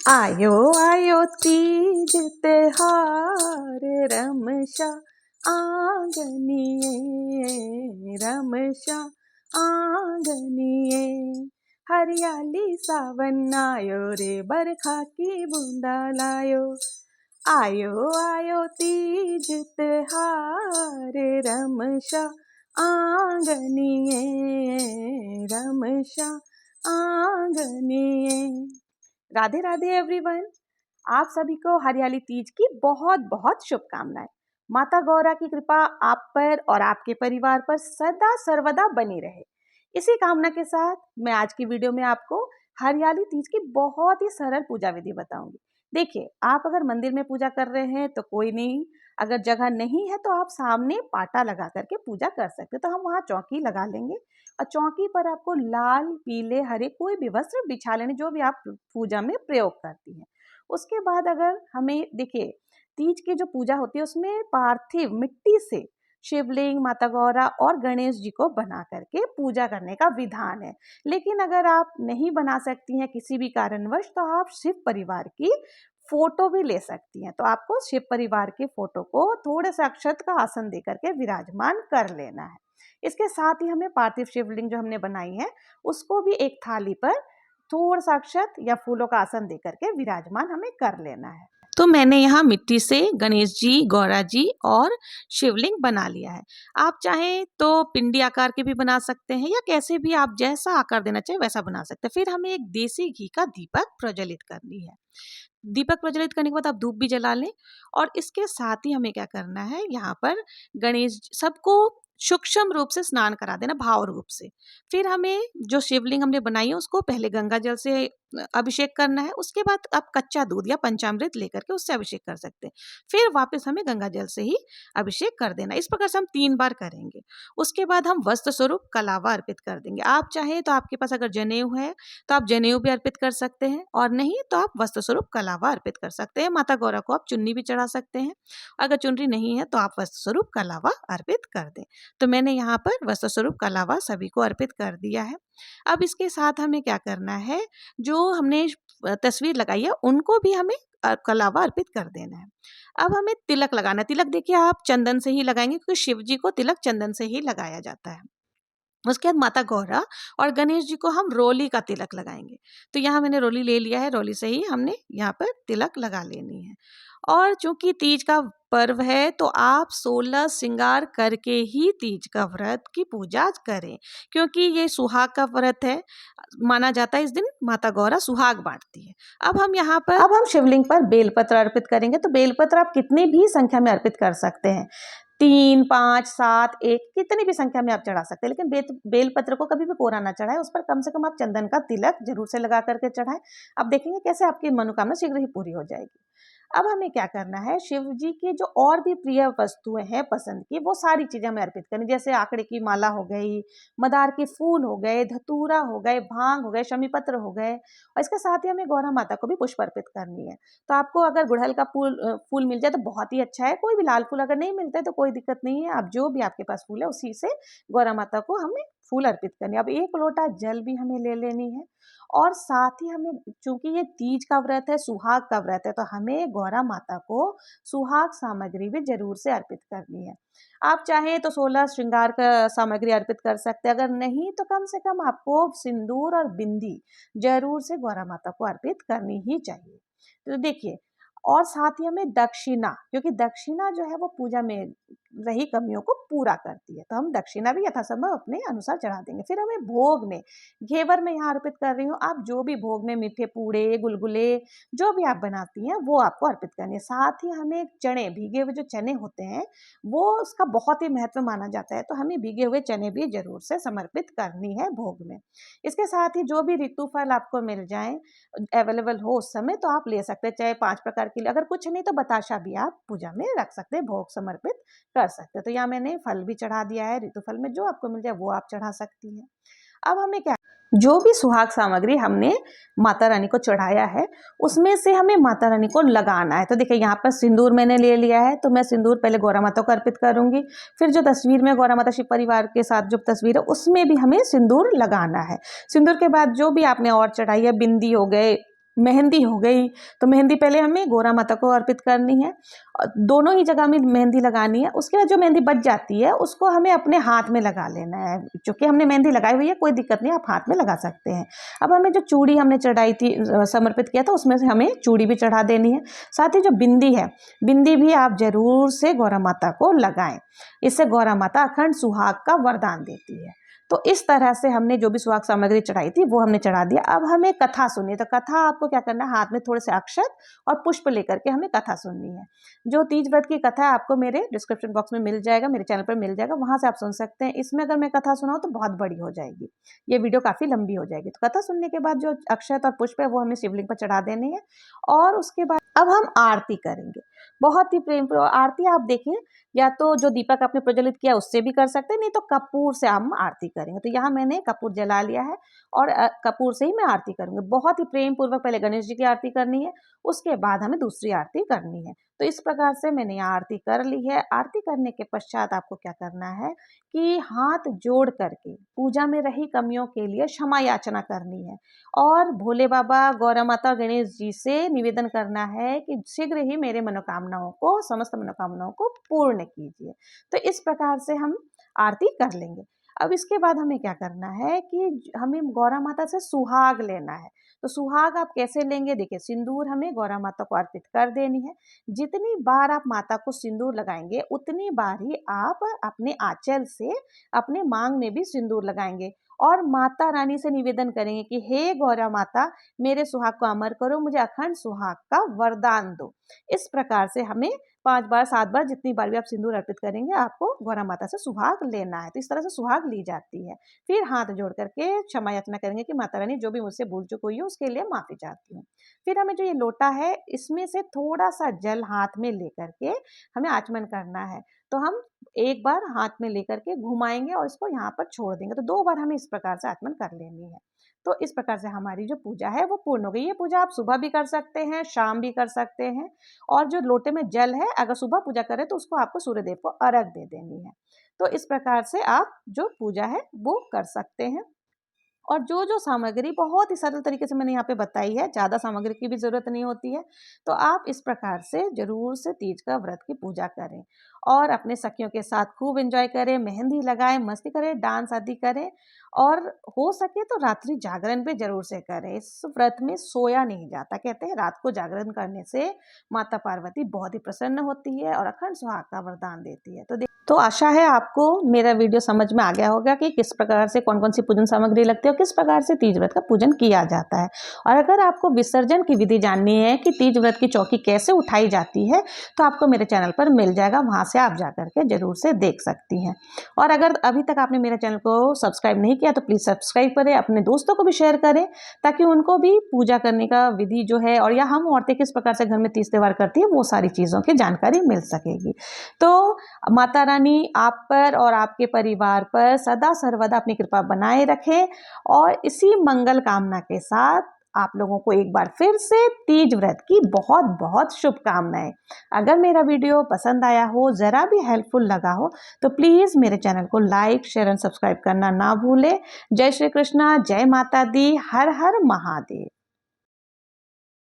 आयो आयो तीज त्योहार रमशा आंगनिये रमशा आंगनिये। हरियाली सावन आयो रे बरखा की बूंदा लायो। आयो आयो तीज त्योहार रमशा आंगनिये रमशा आंगनिये। राधे राधे एवरीवन। आप सभी को हरियाली तीज की बहुत बहुत शुभकामनाएं। माता गौरा की कृपा आप पर और आपके परिवार पर सदा सर्वदा बनी रहे, इसी कामना के साथ मैं आज की वीडियो में आपको हरियाली तीज की बहुत ही सरल पूजा विधि बताऊंगी। देखिए, आप अगर मंदिर में पूजा कर रहे हैं तो कोई नहीं, अगर जगह नहीं है तो आप सामने पाटा लगा करके पूजा कर सकते हैं। तो हम वहाँ चौकी लगा लेंगे और चौकी पर आपको लाल पीले हरे कोई भी वस्त्र बिछा लेने, जो भी आप पूजा में प्रयोग करती हैं। उसके बाद अगर हमें देखिए, तीज की जो पूजा होती है उसमें पार्थिव मिट्टी से शिवलिंग, माता गौरा और गणेश जी को बना करके पूजा करने का विधान है। लेकिन अगर आप नहीं बना सकती हैं किसी भी कारणवश, तो आप शिव परिवार की फोटो भी ले सकती हैं। तो आपको शिव परिवार के फोटो को थोड़े से अक्षत का आसन दे करके विराजमान कर लेना है। इसके साथ ही हमें पार्थिव शिवलिंग जो हमने बनाई है उसको भी एक थाली पर थोड़ा सा अक्षत या फूलों का आसन दे करके विराजमान हमें कर लेना है। तो मैंने यहाँ मिट्टी से गणेश जी, गौरा जी और शिवलिंग बना लिया है। आप चाहें तो पिंडी आकार के भी बना सकते हैं या कैसे भी आप जैसा आकार देना चाहे वैसा बना सकते हैं। फिर हमें एक देसी घी का दीपक प्रज्वलित करनी है। दीपक प्रज्वलित करने के बाद आप धूप भी जला लें और इसके साथ ही हमें क्या करना है, यहाँ पर गणेश सबको सूक्ष्म रूप से स्नान करा देना, भाव रूप से। फिर हमें जो शिवलिंग हमने बनाई है उसको पहले गंगा जल से अभिषेक करना है। उसके बाद आप कच्चा दूध या पंचामृत लेकर के उससे अभिषेक कर सकते हैं। फिर वापस हमें गंगा जल से ही अभिषेक कर देना। इस प्रकार से हम 3 बार करेंगे। उसके बाद हम वस्त्र स्वरूप कलावा अर्पित कर देंगे। आप चाहें तो आपके पास अगर जनेऊ है तो आप जनेऊ भी अर्पित कर सकते हैं, और नहीं तो आप वस्त्र स्वरूप कलावा अर्पित कर सकते हैं। माता गौरा को आप चुन्नी भी चढ़ा सकते हैं। अगर चुनरी नहीं है तो आप वस्त्र स्वरूप कलावा अर्पित कर दें। तो मैंने यहाँ पर वस्त्र स्वरूप कलावा सभी को अर्पित कर दिया है। अब इसके साथ हमें क्या करना है, जो हमने तस्वीर लगाई है उनको भी हमें कलावा अर्पित कर देना है। अब हमें तिलक लगाना है। तिलक देखिए आप चंदन से ही लगाएंगे, क्योंकि शिव जी को तिलक चंदन से ही लगाया जाता है। उसके बाद माता गौरा और गणेश जी को हम रोली का तिलक लगाएंगे। तो यहाँ मैंने रोली ले लिया है, रोली से ही हमने यहाँ पर तिलक लगा लेनी है। और चूंकि तीज का पर्व है तो आप 16 श्रृंगार करके ही तीज का व्रत की पूजा करें, क्योंकि ये सुहाग का व्रत है। माना जाता है इस दिन माता गौरा सुहाग बांटती है। अब हम शिवलिंग पर बेलपत्र अर्पित करेंगे। तो बेलपत्र आप कितनी भी संख्या में अर्पित कर सकते हैं, 3, 5, 7, 1 कितनी भी संख्या में आप चढ़ा सकते हैं। लेकिन बेलपत्र को कभी भी कोरा ना चढ़ाएं, उस पर कम से कम आप चंदन का तिलक जरूर से लगा करके चढ़ाएं। आप देखेंगे कैसे आपकी मनोकामना शीघ्र ही पूरी हो जाएगी। अब हमें क्या करना है, शिव जी के जो और भी प्रिय वस्तुएं हैं पसंद की, वो सारी चीजें हमें अर्पित करनी। जैसे आंकड़े की माला हो गई, मदार के फूल हो गए, धतूरा हो गए, भांग हो गए, शमी पत्र हो गए, और इसके साथ ही हमें गौरा माता को भी पुष्प अर्पित करनी है। तो आपको अगर गुड़हल का फूल मिल जाए तो बहुत ही अच्छा है। कोई भी लाल फूल अगर नहीं मिलता है तो कोई दिक्कत नहीं है, आप जो भी आपके पास फूल है उसी से गौरा माता को हमें फूल अर्पित करनी है। अब 1 लोटा जल भी हमें ले लेनी है। और साथ ही हमें, चूंकि ये तीज का व्रत है, सुहाग का व्रत है, तो हमें गौरा माता को सुहाग सामग्री भी जरूर से अर्पित करनी है। आप चाहें तो 16 श्रृंगार का सामग्री अर्पित कर सकते हैं, अगर नहीं तो कम से कम आपको सिंदूर और बिंदी जरूर से गौरा माता को अर्पित करनी ही चाहिए। तो देखिए, और साथ ही हमें दक्षिणा, क्योंकि दक्षिणा जो है वो पूजा में रही कमियों को पूरा करती है, तो हम दक्षिणा भी यथासंभव अपने अनुसार चढ़ा देंगे। फिर हमें भोग में घेवर में यहाँ अर्पित कर रही हूँ, आप जो भी भोग में मीठे पूड़े, गुलगुले जो भी आप बनाती हैं वो आपको अर्पित करनी है। साथ ही हमें चने, भीगे हुए जो चने होते हैं वो उसका बहुत ही महत्व माना जाता है, तो हमें भीगे हुए चने भी जरूर से समर्पित करनी है भोग में। इसके साथ ही जो भी ऋतु फल आपको मिल जाए, अवेलेबल हो उस समय, तो आप ले सकते हैं। चाहे 5 प्रकार के, अगर कुछ नहीं तो बताशा भी आप पूजा में रख सकते हैं, भोग समर्पित कर सकते हैं। तो यहाँ मैंने फल भी चढ़ा दिया है, ऋतु फल में जो आपको मिल जाए वो आप चढ़ा सकती हैं। अब हमें क्या, जो भी सुहाग सामग्री हमने माता रानी को चढ़ाया है उसमें से हमें माता रानी को लगाना है। तो देखिए, यहाँ पर सिंदूर मैंने ले लिया है, तो मैं सिंदूर पहले गौरा माता को अर्पित करूंगी। फिर जो तस्वीर में गौरा माता शिव परिवार के साथ जो तस्वीर है उसमें भी हमें सिंदूर लगाना है। सिंदूर के बाद जो भी आपने और चढ़ाई है, बिंदी हो गए, मेहंदी हो गई, तो मेहंदी पहले हमें गौरा माता को अर्पित करनी है। दोनों ही जगह में मेहंदी लगानी है। उसके बाद जो मेहंदी बच जाती है उसको हमें अपने हाथ में लगा लेना है। चूँकि हमने मेहंदी लगाई हुई है, कोई दिक्कत नहीं, आप हाथ में लगा सकते हैं। अब हमें जो चूड़ी हमने चढ़ाई थी, समर्पित किया था, उसमें से हमें चूड़ी भी चढ़ा देनी है। साथ ही जो बिंदी है, बिंदी भी आप ज़रूर से गौरा माता को लगाएँ। इससे गौरा माता अखंड सुहाग का वरदान देती है। तो इस तरह से हमने जो भी सुहाग सामग्री चढ़ाई थी वो हमने चढ़ा दिया। अब हमें कथा सुननी है, तो कथा आपको क्या करना है, हाथ में थोड़े से अक्षत और पुष्प लेकर के हमें कथा सुननी है। जो तीज व्रत की कथा है आपको मेरे डिस्क्रिप्शन बॉक्स में मिल जाएगा, मेरे चैनल पर मिल जाएगा, वहाँ से आप सुन सकते हैं। इसमें अगर मैं कथा सुनाऊँ तो बहुत बड़ी हो जाएगी, ये वीडियो काफ़ी लंबी हो जाएगी। तो कथा सुनने के बाद जो अक्षत और पुष्प है वो हमें शिवलिंग पर चढ़ा देने हैं और उसके बाद अब हम आरती करेंगे। बहुत ही प्रेम आरती आप देखिए, या तो जो दीपक आपने प्रज्वलित किया उससे भी कर सकते हैं, नहीं तो कपूर से हम आरती करेंगे। तो यहाँ मैंने कपूर जला लिया है और कपूर से ही मैं आरती करूँगी। बहुत ही प्रेम पूर्वक पहले गणेश जी की आरती करनी है, उसके बाद हमें दूसरी आरती करनी है। तो इस प्रकार से मैंने यहाँ आरती कर ली है। आरती करने के पश्चात आपको क्या करना है कि हाथ जोड़ करके पूजा में रही कमियों के लिए क्षमा याचना करनी है और भोले बाबा, गौरा माता और गणेश जी से निवेदन करना है कि शीघ्र ही मेरे मनोकामनाओं को, समस्त मनोकामनाओं को पूर्ण कीजिए। तो इस प्रकार से हम आरती कर लेंगे। अब इसके बाद हमें क्या करना है कि हमें गौरा माता से सुहाग लेना है। तो सुहाग आप कैसे लेंगे? देखिए, सिंदूर हमें गौरा माता को अर्पित कर देनी है। जितनी बार आप माता को सिंदूर लगाएंगे उतनी बार ही आप अपने आंचल से अपने मांग में भी सिंदूर लगाएंगे और माता रानी से निवेदन करेंगे कि हे गौरा माता, मेरे सुहाग को अमर करो, मुझे अखंड सुहाग का वरदान दो। इस प्रकार से हमें 5 बार 7 बार जितनी बार भी आप सिंदूर अर्पित करेंगे आपको गौरा माता से सुहाग लेना है। तो इस तरह से सुहाग ली जाती है। फिर हाथ जोड़ करके क्षमा याचना करेंगे कि माता रानी, जो भी मुझसे भूल चूक हुई है उसके लिए माफ़ी चाहती हूँ। फिर हमें जो ये लोटा है इसमें से थोड़ा-सा जल हाथ में लेकर के हमें आचमन करना है। तो हम एक बार हाथ में लेकर के घुमाएँगे और इसको यहाँ पर छोड़ देंगे। तो 2 बार हमें इस प्रकार से आचमन कर लेनी है। तो इस प्रकार से हमारी जो पूजा है वो पूर्ण हो गई। ये पूजा आप सुबह भी कर सकते हैं, शाम भी कर सकते हैं और जो लोटे में जल है, अगर सुबह पूजा करें तो उसको आपको सूर्यदेव को अर्घ दे देनी है। तो इस प्रकार से आप जो पूजा है वो कर सकते हैं। और जो सामग्री बहुत ही सरल तरीके से मैंने यहाँ पे बताई है, ज़्यादा सामग्री की भी ज़रूरत नहीं होती है। तो आप इस प्रकार से ज़रूर से तीज का व्रत की पूजा करें और अपने सखियों के साथ खूब एंजॉय करें, मेहंदी लगाएं, मस्ती करें, डांस आदि करें और हो सके तो रात्रि जागरण भी ज़रूर से करें। इस व्रत में सोया नहीं जाता। कहते हैं रात को जागरण करने से माता पार्वती बहुत ही प्रसन्न होती है और अखंड सुहाग का वरदान देती है। तो आशा है आपको मेरा वीडियो समझ में आ गया होगा कि किस प्रकार से कौन-कौन सी पूजन सामग्री लगती है और किस प्रकार से तीज व्रत का पूजन किया जाता है। और अगर आपको विसर्जन की विधि जाननी है कि तीज व्रत की चौकी कैसे उठाई जाती है, तो आपको मेरे चैनल पर मिल जाएगा, वहाँ से आप जाकर के ज़रूर से देख सकती हैं। और अगर अभी तक आपने मेरे चैनल को सब्सक्राइब नहीं किया तो प्लीज़ सब्सक्राइब करें, अपने दोस्तों को भी शेयर करें ताकि उनको भी पूजा करने का विधि जो है और या हम औरतें किस प्रकार से घर में तीज त्योहार करती हैं, वो सारी चीज़ों की जानकारी मिल सकेगी। तो माता रानी आप पर और आपके परिवार पर सदा सर्वदा अपनी कृपा बनाए रखे और इसी मंगल कामना के साथ आप लोगों को एक बार फिर से तीज व्रत की बहुत बहुत शुभकामनाएं। अगर मेरा वीडियो पसंद आया हो, ज़रा भी हेल्पफुल लगा हो, तो प्लीज़ मेरे चैनल को लाइक, शेयर एंड सब्सक्राइब करना ना भूलें। जय श्री कृष्णा, जय माता दी, हर हर महादेव।